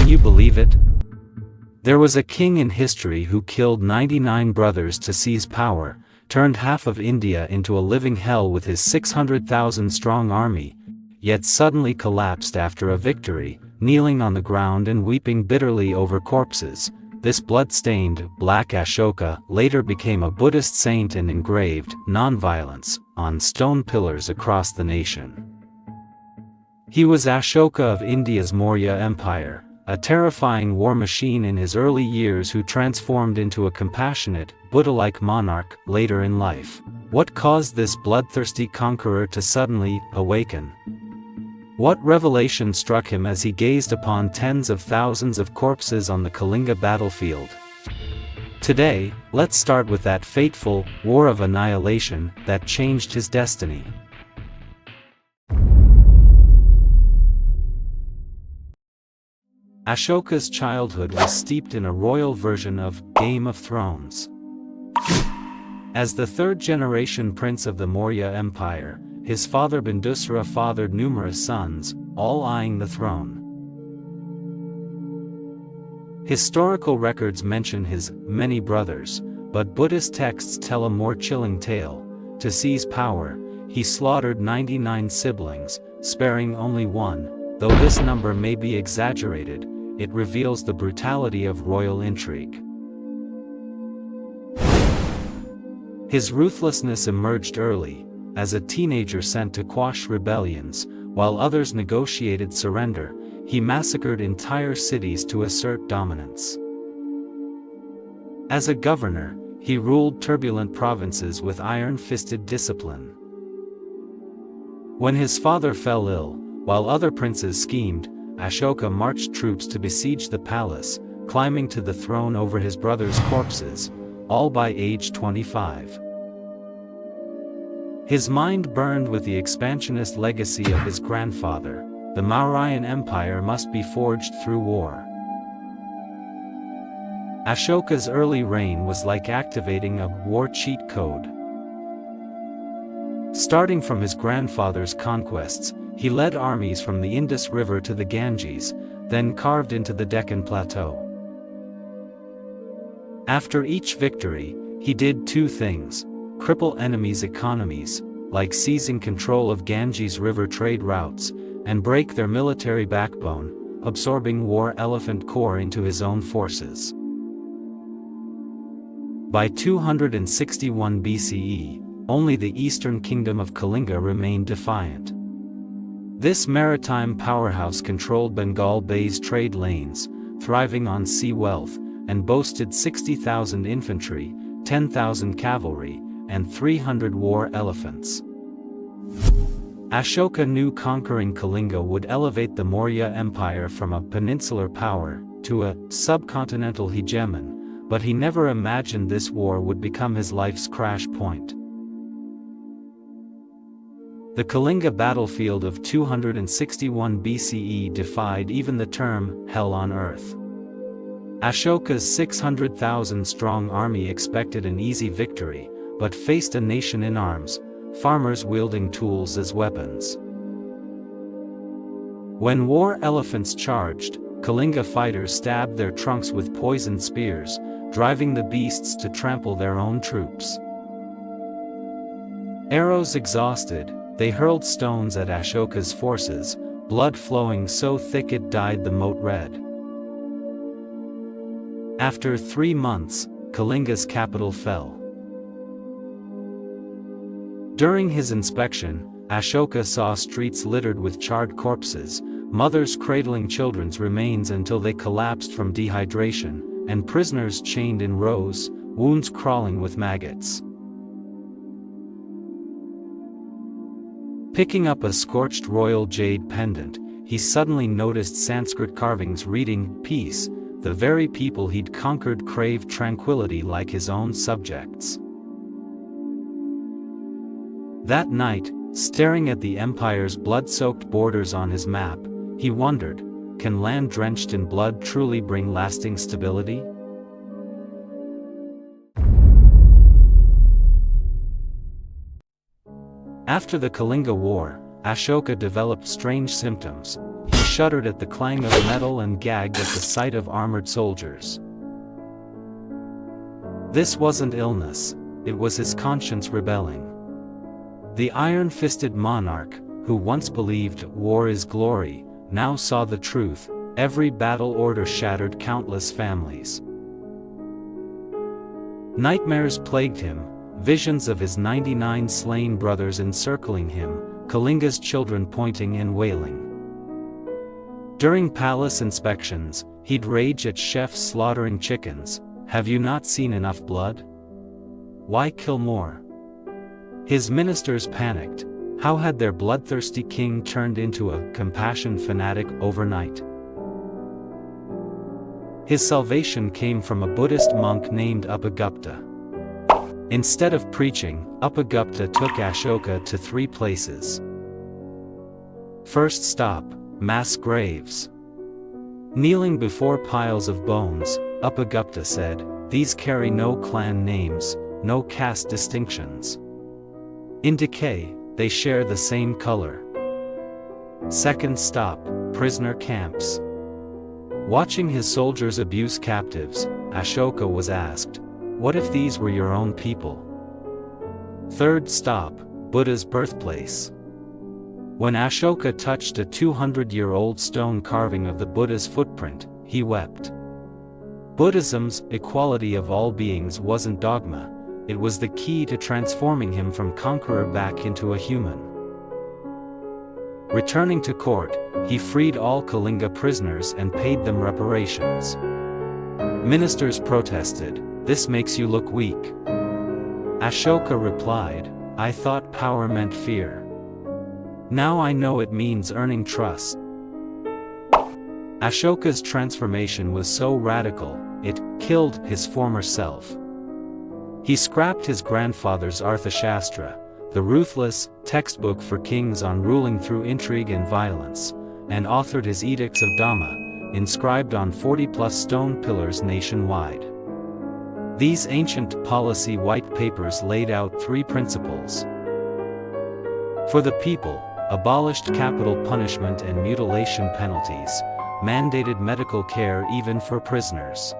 Can you believe it? There was a king in history who killed 99 brothers to seize power, turned half of India into a living hell with his 600,000-strong army, yet suddenly collapsed after a victory, kneeling on the ground and weeping bitterly over corpses. This blood-stained, black Ashoka later became a Buddhist saint and engraved non-violence on stone pillars across the nation. He was Ashoka of India's Maurya Empire, a terrifying war machine in his early years who transformed into a compassionate, Buddha-like monarch later in life. What caused this bloodthirsty conqueror to suddenly awaken? What revelation struck him as he gazed upon tens of thousands of corpses on the Kalinga battlefield? Today, let's start with that fateful war of annihilation that changed his destiny. Ashoka's childhood was steeped in a royal version of Game of Thrones. As the third-generation prince of the Maurya Empire, his father Bindusara fathered numerous sons, all eyeing the throne. Historical records mention his many brothers, but Buddhist texts tell a more chilling tale. To seize power, he slaughtered 99 siblings, sparing only one. Though this number may be exaggerated, it reveals the brutality of royal intrigue. His ruthlessness emerged early, as a teenager sent to quash rebellions, while others negotiated surrender. He massacred entire cities to assert dominance. As a governor, he ruled turbulent provinces with iron-fisted discipline. When his father fell ill, while other princes schemed, Ashoka marched troops to besiege the palace, climbing to the throne over his brothers' corpses, all by age 25. His mind burned with the expansionist legacy of his grandfather. The Mauryan Empire must be forged through war. Ashoka's early reign was like activating a war cheat code. Starting from his grandfather's conquests, he led armies from the Indus River to the Ganges, then carved into the Deccan Plateau. After each victory, he did two things: cripple enemies' economies, like seizing control of Ganges River trade routes, and break their military backbone, absorbing war elephant core into his own forces. By 261 BCE, only the eastern kingdom of Kalinga remained defiant. This maritime powerhouse controlled Bengal Bay's trade lanes, thriving on sea wealth, and boasted 60,000 infantry, 10,000 cavalry, and 300 war elephants. Ashoka knew conquering Kalinga would elevate the Maurya Empire from a peninsular power to a subcontinental hegemon, but he never imagined this war would become his life's crash point. The Kalinga battlefield of 261 BCE defied even the term hell on earth. Ashoka's 600,000-strong army expected an easy victory, but faced a nation in arms, farmers wielding tools as weapons. When war elephants charged, Kalinga fighters stabbed their trunks with poisoned spears, driving the beasts to trample their own troops. Arrows exhausted, they hurled stones at Ashoka's forces, blood flowing so thick it dyed the moat red. After 3 months, Kalinga's capital fell. During his inspection, Ashoka saw streets littered with charred corpses, mothers cradling children's remains until they collapsed from dehydration, and prisoners chained in rows, wounds crawling with maggots. Picking up a scorched royal jade pendant, he suddenly noticed Sanskrit carvings reading, "Peace." The very people he'd conquered craved tranquility like his own subjects. That night, staring at the empire's blood-soaked borders on his map, he wondered, can land drenched in blood truly bring lasting stability? After the Kalinga War, Ashoka developed strange symptoms. He shuddered at the clang of metal and gagged at the sight of armored soldiers. This wasn't illness, it was his conscience rebelling. The iron-fisted monarch, who once believed war is glory, now saw the truth. Every battle order shattered countless families. Nightmares plagued him, visions of his 99 slain brothers encircling him, Kalinga's children pointing and wailing. During palace inspections, he'd rage at chefs slaughtering chickens. Have you not seen enough blood? Why kill more? His ministers panicked. How had their bloodthirsty king turned into a compassion fanatic overnight? His salvation came from a Buddhist monk named Upagupta. Instead of preaching, Upagupta took Ashoka to 3 places. First stop, mass graves. Kneeling before piles of bones, Upagupta said, "These carry no clan names, no caste distinctions. In decay, they share the same color." Second stop, prisoner camps. Watching his soldiers abuse captives, Ashoka was asked, "What if these were your own people?" Third stop, Buddha's birthplace. When Ashoka touched a 200-year-old stone carving of the Buddha's footprint, he wept. Buddhism's equality of all beings wasn't dogma, it was the key to transforming him from conqueror back into a human. Returning to court, he freed all Kalinga prisoners and paid them reparations. Ministers protested, "This makes you look weak." Ashoka replied, "I thought power meant fear. Now I know it means earning trust." Ashoka's transformation was so radical, it killed his former self. He scrapped his grandfather's Arthashastra, the ruthless textbook for kings on ruling through intrigue and violence, and authored his Edicts of Dhamma, inscribed on 40-plus stone pillars nationwide. These ancient policy white papers laid out 3 principles. For the people, abolished capital punishment and mutilation penalties, mandated medical care even for prisoners.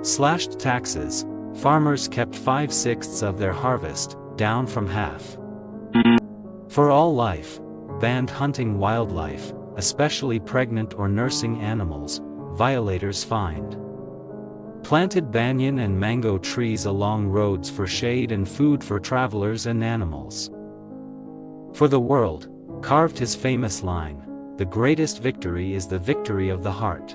Slashed taxes, farmers kept 5/6 of their harvest, down from half. For all life, banned hunting wildlife, especially pregnant or nursing animals, violators fined. Planted banyan and mango trees along roads for shade and food for travelers and animals. For the world, carved his famous line, "The greatest victory is the victory of the heart."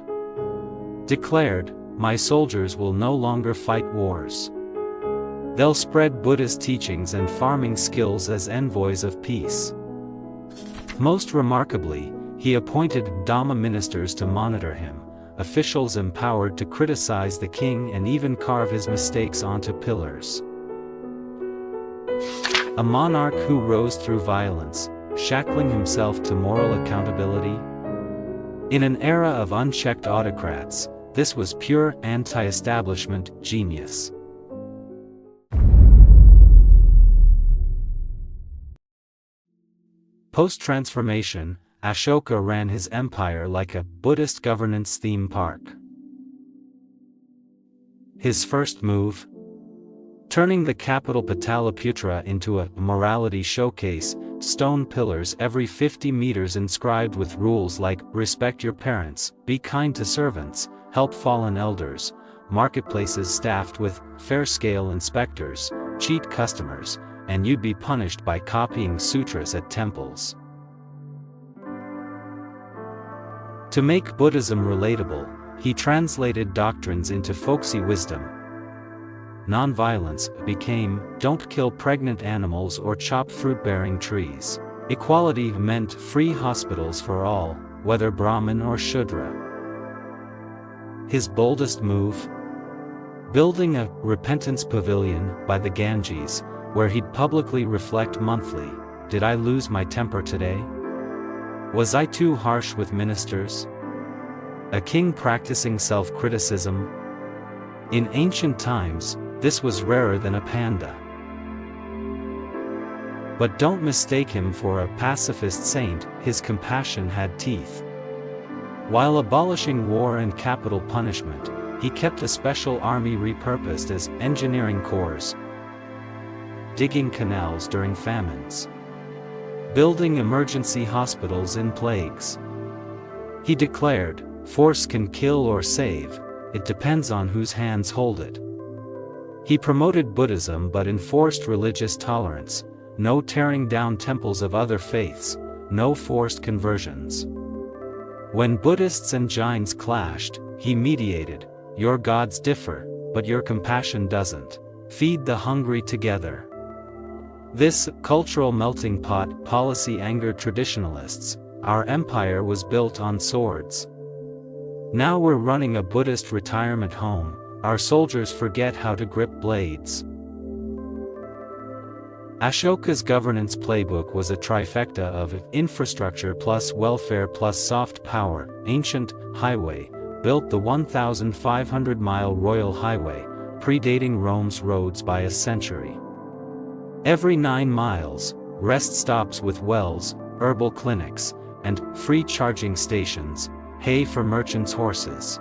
Declared, "My soldiers will no longer fight wars. They'll spread Buddhist teachings and farming skills as envoys of peace." Most remarkably, he appointed Dhamma ministers to monitor him, officials empowered to criticize the king and even carve his mistakes onto pillars. A monarch who rose through violence, shackling himself to moral accountability. In an era of unchecked autocrats, this was pure anti-establishment genius. Post-transformation, Ashoka ran his empire like a Buddhist governance theme park. His first move? Turning the capital Pataliputra into a morality showcase, stone pillars every 50 meters inscribed with rules like, respect your parents, be kind to servants, help fallen elders, marketplaces staffed with fair-scale inspectors, cheat customers, and you'd be punished by copying sutras at temples. To make Buddhism relatable, he translated doctrines into folksy wisdom. Nonviolence became, don't kill pregnant animals or chop fruit-bearing trees. Equality meant free hospitals for all, whether Brahmin or Shudra. His boldest move? Building a repentance pavilion by the Ganges, where he'd publicly reflect monthly, did I lose my temper today? Was I too harsh with ministers? A king practicing self-criticism? In ancient times, this was rarer than a panda. But don't mistake him for a pacifist saint, his compassion had teeth. While abolishing war and capital punishment, he kept a special army repurposed as engineering corps, digging canals during famines, building emergency hospitals in plagues. He declared, "Force can kill or save, it depends on whose hands hold it." He promoted Buddhism but enforced religious tolerance, no tearing down temples of other faiths, no forced conversions. When Buddhists and Jains clashed, he mediated, "Your gods differ, but your compassion doesn't. Feed the hungry together." This cultural melting pot policy angered traditionalists. Our empire was built on swords. Now we're running a Buddhist retirement home, our soldiers forget how to grip blades. Ashoka's governance playbook was a trifecta of infrastructure plus welfare plus soft power. Ancient highway, built the 1,500-mile Royal Highway, predating Rome's roads by a century. Every 9 miles, rest stops with wells, herbal clinics, and free charging stations, hay for merchants' horses.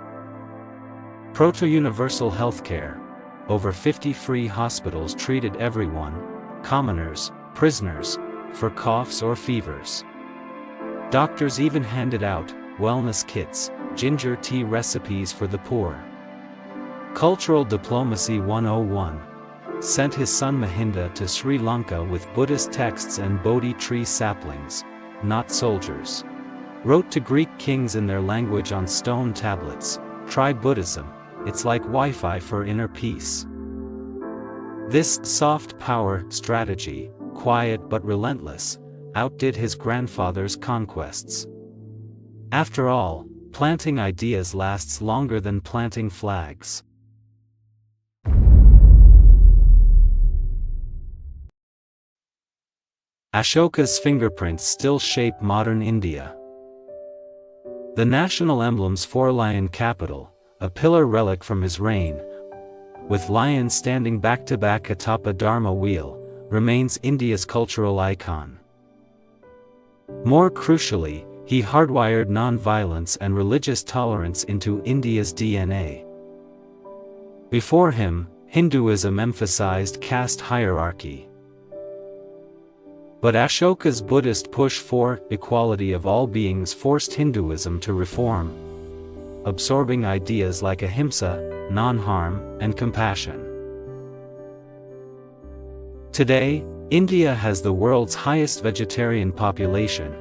Proto-universal healthcare. Over 50 free hospitals treated everyone, commoners, prisoners, for coughs or fevers. Doctors even handed out wellness kits, ginger tea recipes for the poor. Cultural Diplomacy 101. Sent his son Mahinda to Sri Lanka with Buddhist texts and Bodhi tree saplings, not soldiers. Wrote to Greek kings in their language on stone tablets, "Try Buddhism, it's like Wi-Fi for inner peace." This soft power strategy, quiet but relentless, outdid his grandfather's conquests. After all, planting ideas lasts longer than planting flags. Ashoka's fingerprints still shape modern India. The national emblem's four-lion capital, a pillar relic from his reign, with lions standing back-to-back atop a Dharma wheel, remains India's cultural icon. More crucially, he hardwired non-violence and religious tolerance into India's DNA. Before him, Hinduism emphasized caste hierarchy. But Ashoka's Buddhist push for equality of all beings forced Hinduism to reform, absorbing ideas like ahimsa, non-harm, and compassion. Today, India has the world's highest vegetarian population,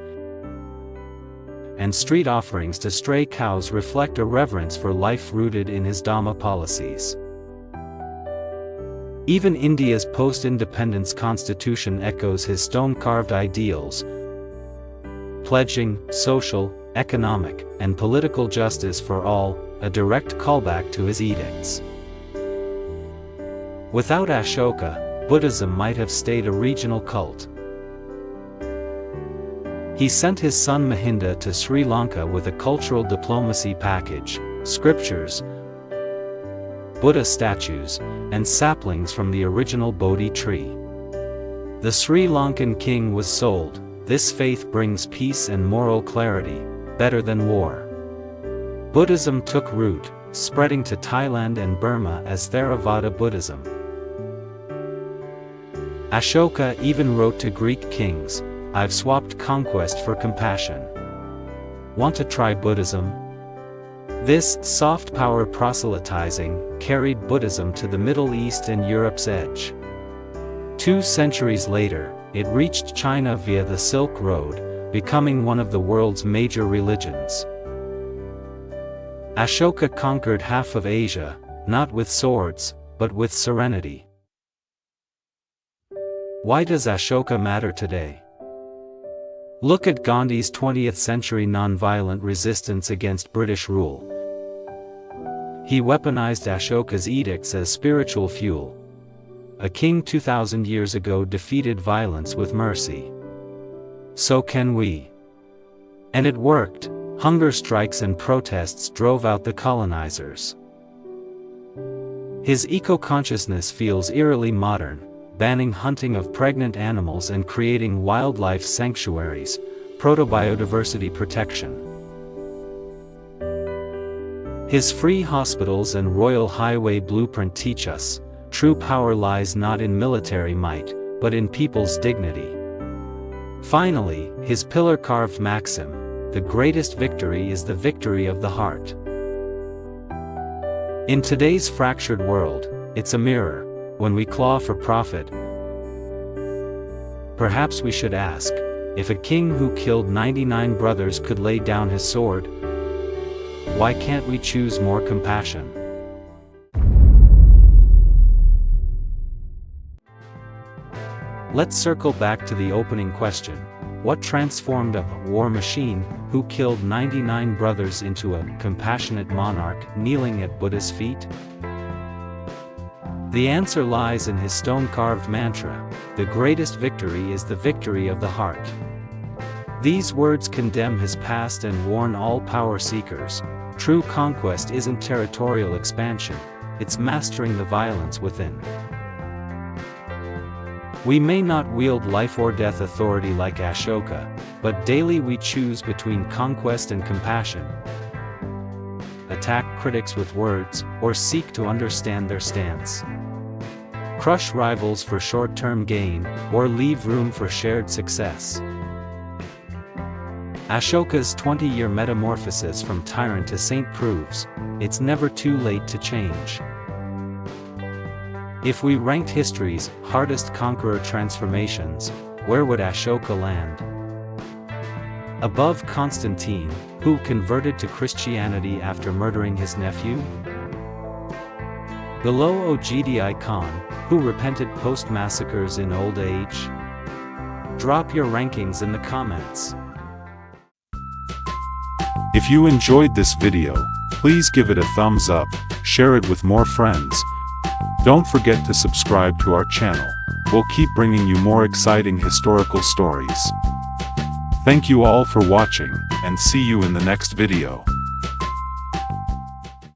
and street offerings to stray cows reflect a reverence for life rooted in his Dhamma policies. Even India's post-independence constitution echoes his stone-carved ideals, pledging social, economic, and political justice for all, a direct callback to his edicts. Without Ashoka, Buddhism might have stayed a regional cult. He sent his son Mahinda to Sri Lanka with a cultural diplomacy package, scriptures, Buddha statues, and saplings from the original Bodhi tree. The Sri Lankan king was sold, "This faith brings peace and moral clarity, better than war." Buddhism took root, spreading to Thailand and Burma as Theravada Buddhism. Ashoka even wrote to Greek kings, "I've swapped conquest for compassion. Want to try Buddhism?" This soft power proselytizing carried Buddhism to the Middle East and Europe's edge. 2 centuries later, it reached China via the Silk Road, becoming one of the world's major religions. Ashoka conquered half of Asia, not with swords, but with serenity. Why does Ashoka matter today? Look at Gandhi's 20th century nonviolent resistance against British rule. He weaponized Ashoka's edicts as spiritual fuel. A king 2,000 years ago defeated violence with mercy. So can we. And it worked. Hunger strikes and protests drove out the colonizers. His eco-consciousness feels eerily modern, banning hunting of pregnant animals and creating wildlife sanctuaries, proto-biodiversity protection. His free hospitals and royal highway blueprint teach us, true power lies not in military might, but in people's dignity. Finally, his pillar-carved maxim, the greatest victory is the victory of the heart. In today's fractured world, it's a mirror. When we claw for profit, perhaps we should ask, if a king who killed 99 brothers could lay down his sword, why can't we choose more compassion? Let's circle back to the opening question. What transformed a war machine who killed 99 brothers into a compassionate monarch kneeling at Buddha's feet? The answer lies in his stone-carved mantra, the greatest victory is the victory of the heart. These words condemn his past and warn all power seekers. True conquest isn't territorial expansion, it's mastering the violence within. We may not wield life or death authority like Ashoka, but daily we choose between conquest and compassion. Attack critics with words, or seek to understand their stance. Crush rivals for short-term gain, or leave room for shared success. Ashoka's 20-year metamorphosis from tyrant to saint proves, it's never too late to change. If we ranked history's hardest conqueror transformations, where would Ashoka land? Above Constantine, who converted to Christianity after murdering his nephew? Below Ogdi Khan, who repented post-massacres in old age? Drop your rankings in the comments. If you enjoyed this video, please give it a thumbs up, share it with more friends. Don't forget to subscribe to our channel. We'll keep bringing you more exciting historical stories. Thank you all for watching, and see you in the next video.